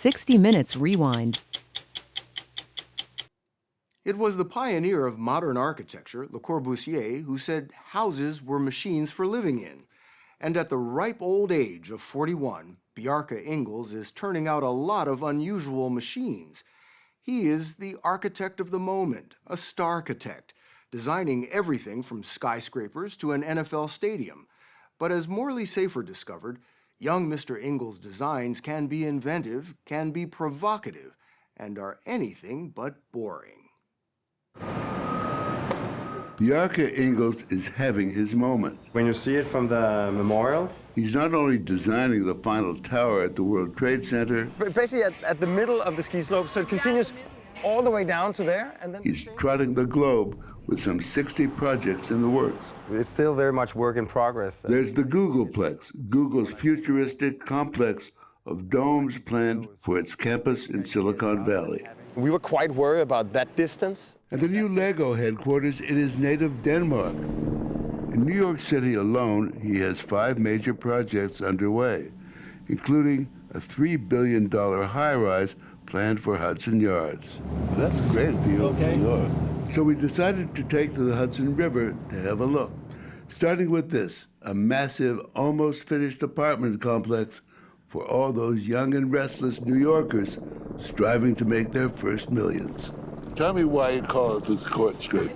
60 Minutes Rewind. It was the pioneer of modern architecture, Le Corbusier, who said houses were machines for living in. And at the ripe old age of 41, Bjarke Ingels is turning out a lot of unusual machines. He is the architect of the moment, a starchitect, designing everything from skyscrapers to an NFL stadium. But as Morley Safer discovered, young Mr. Ingels' designs can be inventive, can be provocative, and are anything but boring. Bjarke Ingels is having his moment. When you see it from the memorial, he's not only designing the final tower at the World Trade Center, but basically at the middle of the ski slope, so it continues all the way down to there. And then he's trotting the globe with some 60 projects in the works. It's still very much work in progress. There's the Googleplex, Google's futuristic complex of domes planned for its campus in Silicon Valley. We were quite worried about that distance. And the new Lego headquarters in his native Denmark. In New York City alone, he has 5 major projects underway, including a $3 billion high-rise planned for Hudson Yards. That's a great view of New York. So we decided to take to the Hudson River to have a look, starting with this, a massive, almost finished apartment complex for all those young and restless New Yorkers striving to make their first millions. Tell me why you call it the court scraper.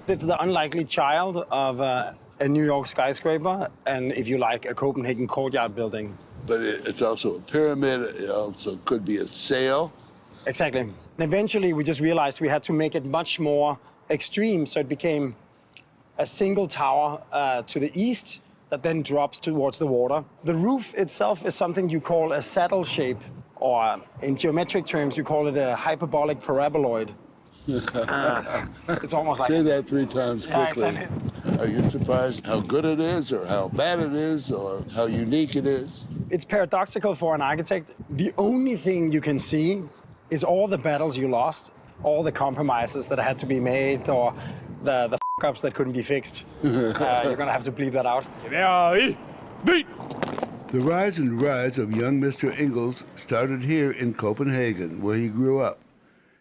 It's the unlikely child of a New York skyscraper and, if you like, a Copenhagen courtyard building. But it's also a pyramid. It also could be a sail. Exactly. And eventually, we just realized we had to make it much more extreme, so it became a single tower to the east that then drops towards the water. The roof itself is something you call a saddle shape, or in geometric terms, you call it a hyperbolic paraboloid. It's almost like... Say that 3 times quickly. Yeah, exactly. Are you surprised how good it is, or how bad it is, or how unique it is? It's paradoxical for an architect. The only thing you can see is all the battles you lost, all the compromises that had to be made, or the f***ups that couldn't be fixed. You're gonna have to bleep that out. The rise and rise of young Mr. Ingels started here in Copenhagen, where he grew up.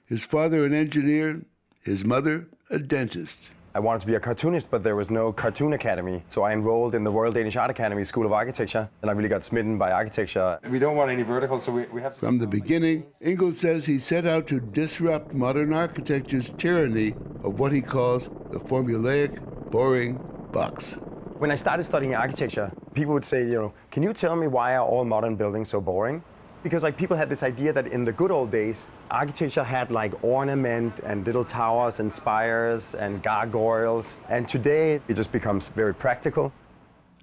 His father an engineer, his mother a dentist. I wanted to be a cartoonist, but there was no cartoon academy. So I enrolled in the Royal Danish Art Academy School of Architecture, and I really got smitten by architecture. We don't want any verticals, so we have to... From the beginning, Ingels says he set out to disrupt modern architecture's tyranny of what he calls the formulaic, boring box. When I started studying architecture, people would say, can you tell me why are all modern buildings so boring? Because people had this idea that in the good old days, architecture had ornament and little towers and spires and gargoyles. And today, it just becomes very practical.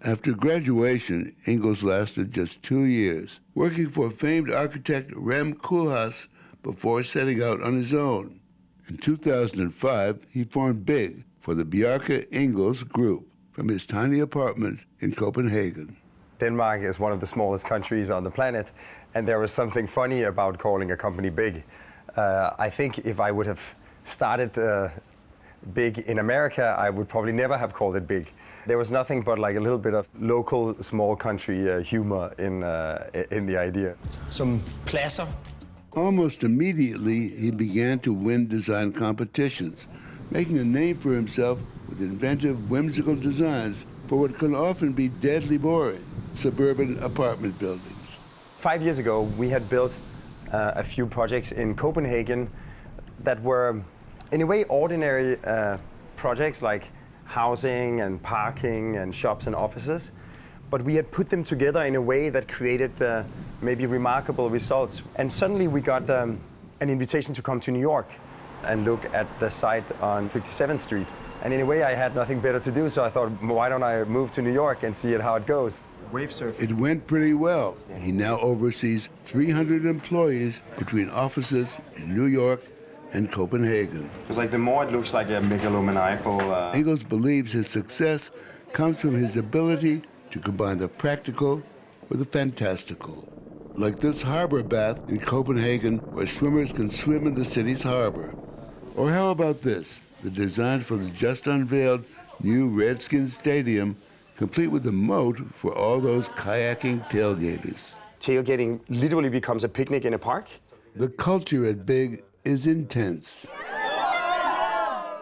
After graduation, Ingels lasted just 2 years, working for famed architect Rem Koolhaas before setting out on his own. In 2005, he formed big for the Bjarke Ingels Group from his tiny apartment in Copenhagen. Denmark is one of the smallest countries on the planet, and there was something funny about calling a company big. I think if I would have started big in America, I would probably never have called it big. There was nothing but a little bit of local, small country humor in the idea. Some pladser. Almost immediately, he began to win design competitions, making a name for himself with inventive, whimsical designs for what can often be deadly boring suburban apartment buildings. 5 years ago, we had built a few projects in Copenhagen that were, in a way, ordinary projects like housing and parking and shops and offices. But we had put them together in a way that created maybe remarkable results. And suddenly we got an invitation to come to New York and look at the site on 57th Street. And in a way, I had nothing better to do, so I thought, why don't I move to New York and see how it goes? Wave surfing. It went pretty well. He now oversees 300 employees between offices in New York and Copenhagen. It's the more it looks like a megalomaniacal... Ingels believes his success comes from his ability to combine the practical with the fantastical. Like this harbor bath in Copenhagen, where swimmers can swim in the city's harbor. Or how about this? The design for the just unveiled new Redskins Stadium, complete with a moat for all those kayaking tailgaters. tailgating literally becomes a picnic in a park. The culture at Big is intense.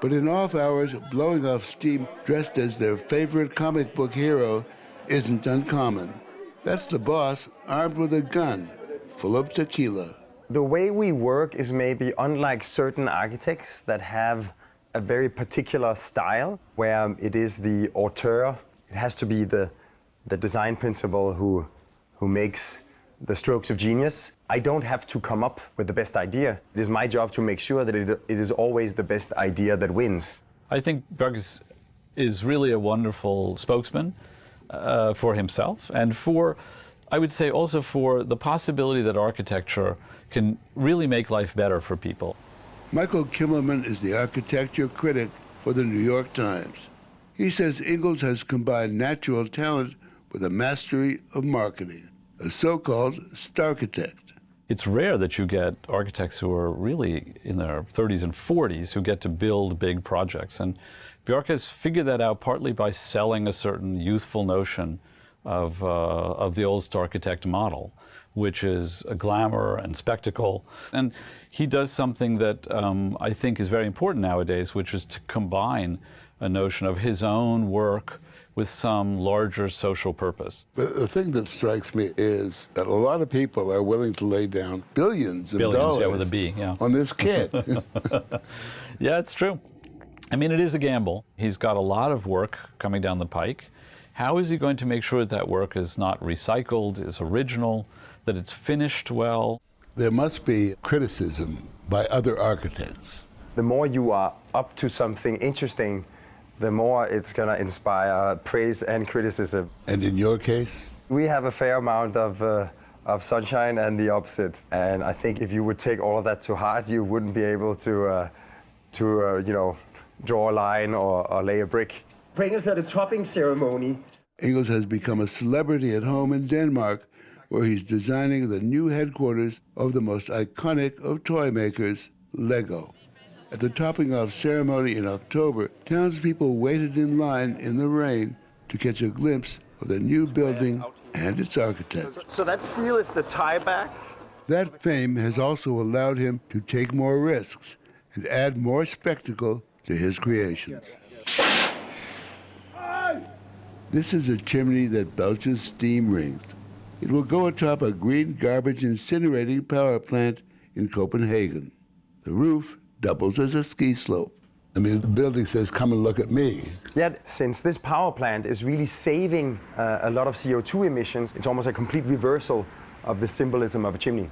But in off hours, blowing off steam dressed as their favorite comic book hero isn't uncommon. That's the boss armed with a gun full of tequila. The way we work is maybe unlike certain architects that have a very particular style, where it is the auteur, it has to be the design principal who makes the strokes of genius. I don't have to come up with the best idea. It is my job to make sure that it is always the best idea that wins. I think Bjarke is really a wonderful spokesman for himself and for, I would say also for the possibility that architecture can really make life better for people. Michael Kimmelman is the architecture critic for the New York Times. He says Ingels has combined natural talent with a mastery of marketing, a so-called starchitect. It's rare that you get architects who are really in their 30s and 40s who get to build big projects. And Bjarke has figured that out partly by selling a certain youthful notion of the old starchitect model, which is a glamour and spectacle. And he does something that I think is very important nowadays, which is to combine a notion of his own work with some larger social purpose. But the thing that strikes me is that a lot of people are willing to lay down billions of dollars, yeah, with a B, yeah, on this kid. Yeah, it's true. I mean, it is a gamble. He's got a lot of work coming down the pike. How is he going to make sure that that work is not recycled, is original, that it's finished well? There must be criticism by other architects. The more you are up to something interesting, the more it's going to inspire praise and criticism. And in your case? We have a fair amount of sunshine and the opposite. And I think if you would take all of that to heart, you wouldn't be able to draw a line or lay a brick. Bring us at a topping ceremony. Ingels has become a celebrity at home in Denmark, where he's designing the new headquarters of the most iconic of toy makers, Lego. At the topping off ceremony in October, townspeople waited in line in the rain to catch a glimpse of the new building and its architect. So that steel is the tie back? That fame has also allowed him to take more risks and add more spectacle to his creations. This is a chimney that belches steam rings. It will go atop a green garbage incinerating power plant in Copenhagen. The roof doubles as a ski slope. I mean, the building says, come and look at me. Yet, since this power plant is really saving a lot of CO2 emissions, it's almost a complete reversal of the symbolism of a chimney.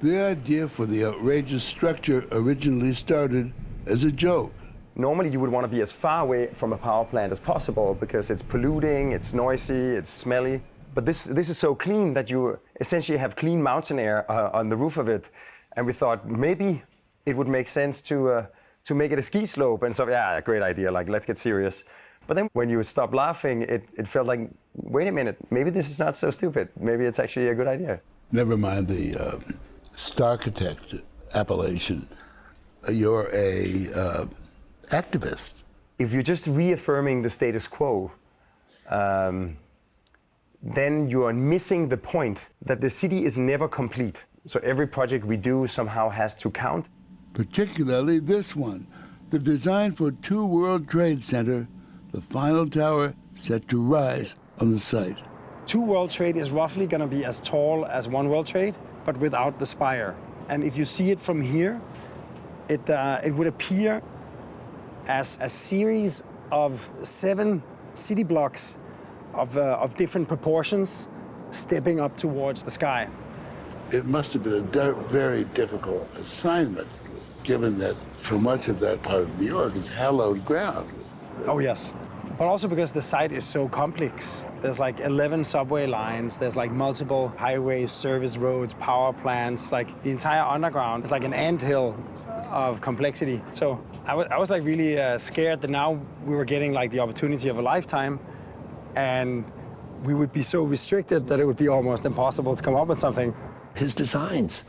The idea for the outrageous structure originally started as a joke. Normally, you would want to be as far away from a power plant as possible because it's polluting, it's noisy, it's smelly. But this is so clean that you essentially have clean mountain air on the roof of it. And we thought maybe it would make sense to make it a ski slope. And so, yeah, great idea, like, let's get serious. But then when you stop laughing, it felt like, wait a minute, maybe this is not so stupid. Maybe it's actually a good idea. Never mind the starchitect appellation. You're a activist. If you're just reaffirming the status quo, then you are missing the point that the city is never complete. So every project we do somehow has to count. Particularly this one, the design for 2 World Trade Center, the final tower set to rise on the site. 2 World Trade is roughly going to be as tall as 1 World Trade, but without the spire. And if you see it from here, it would appear as a series of 7 city blocks of different proportions stepping up towards the sky. It must have been a very difficult assignment, given that so much of that part of New York is hallowed ground. Oh, yes. But also because the site is so complex. There's like 11 subway lines, there's like multiple highways, service roads, power plants, like the entire underground is like an anthill of complexity. So I was like really scared that now we were getting like the opportunity of a lifetime, and we would be so restricted that it would be almost impossible to come up with something. His designs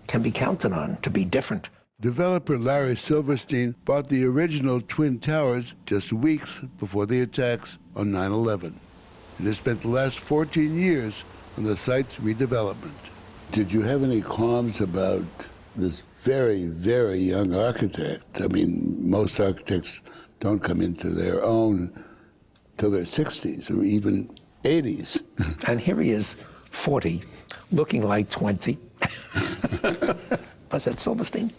can be counted on to be different. Developer Larry Silverstein bought the original Twin Towers just weeks before the attacks on 9/11. It has spent the last 14 years on the site's redevelopment. Did you have any qualms about this very, very young architect? I mean, most architects don't come into their own till their 60s or even 80s. And here he is, 40, looking like 20. I said, Silverstein,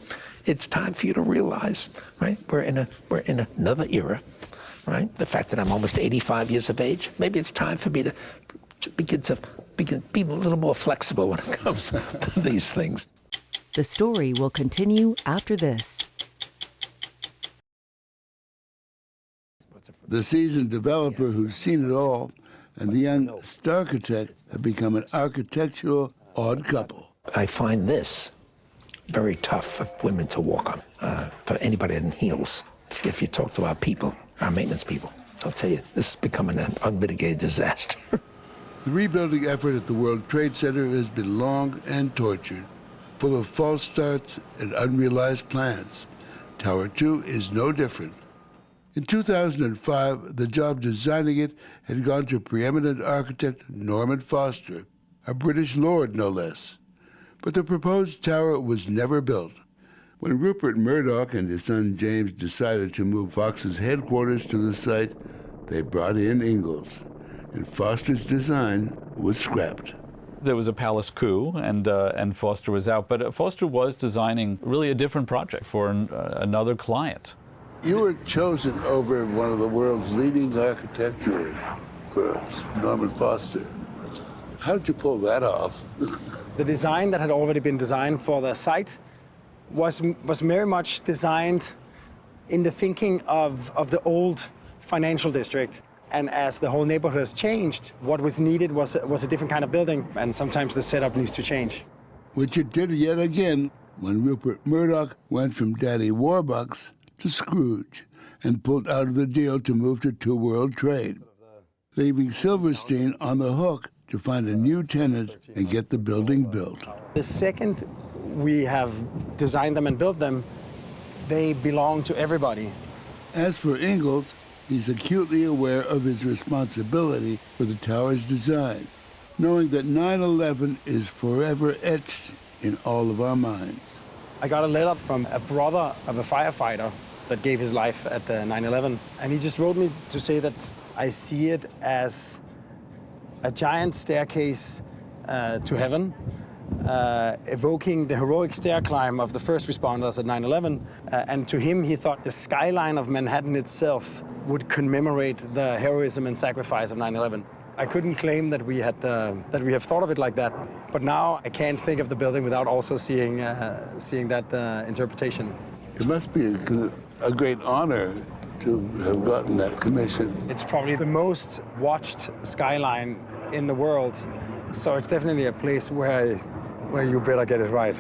it's time for you to realize, right? We're in another era, right? The fact that I'm almost 85 years of age, maybe it's time for me to begin to be a little more flexible when it comes to these things. The story will continue after this. The seasoned developer who's seen it all and the young starchitect have become an architectural odd couple. I find this very tough for women to walk on, for anybody in heels. If you talk to our people, our maintenance people, I'll tell you, this is becoming an unmitigated disaster. The rebuilding effort at the World Trade Center has been long and tortured, full of false starts and unrealized plans. Tower 2 is no different. In 2005, the job designing it had gone to preeminent architect Norman Foster, a British lord no less. But the proposed tower was never built. When Rupert Murdoch and his son James decided to move Fox's headquarters to the site, they brought in Ingels, and Foster's design was scrapped. There was a palace coup, and Foster was out. But Foster was designing really a different project for another client. You were chosen over one of the world's leading architectural firms, Norman Foster. How did you pull that off? The design that had already been designed for the site was very much designed in the thinking of the old financial district. And as the whole neighborhood has changed, what was needed was a different kind of building, and sometimes the setup needs to change. Which it did yet again when Rupert Murdoch went from Daddy Warbucks to Scrooge and pulled out of the deal to move to Two World Trade, leaving Silverstein on the hook to find a new tenant and get the building built. The second we have designed them and built them, they belong to everybody. As for Ingels, he's acutely aware of his responsibility for the tower's design, knowing that 9/11 is forever etched in all of our minds. I got a letter from a brother of a firefighter that gave his life at the 9/11, and he just wrote me to say that I see it as a giant staircase to heaven, evoking the heroic stair climb of the first responders at 9/11. And to him, he thought the skyline of Manhattan itself would commemorate the heroism and sacrifice of 9/11. I couldn't claim that we have thought of it like that, but now I can't think of the building without also seeing that interpretation. It must be a great honor to have gotten that commission. It's probably the most watched skyline in the world, so it's definitely a place where you better get it right.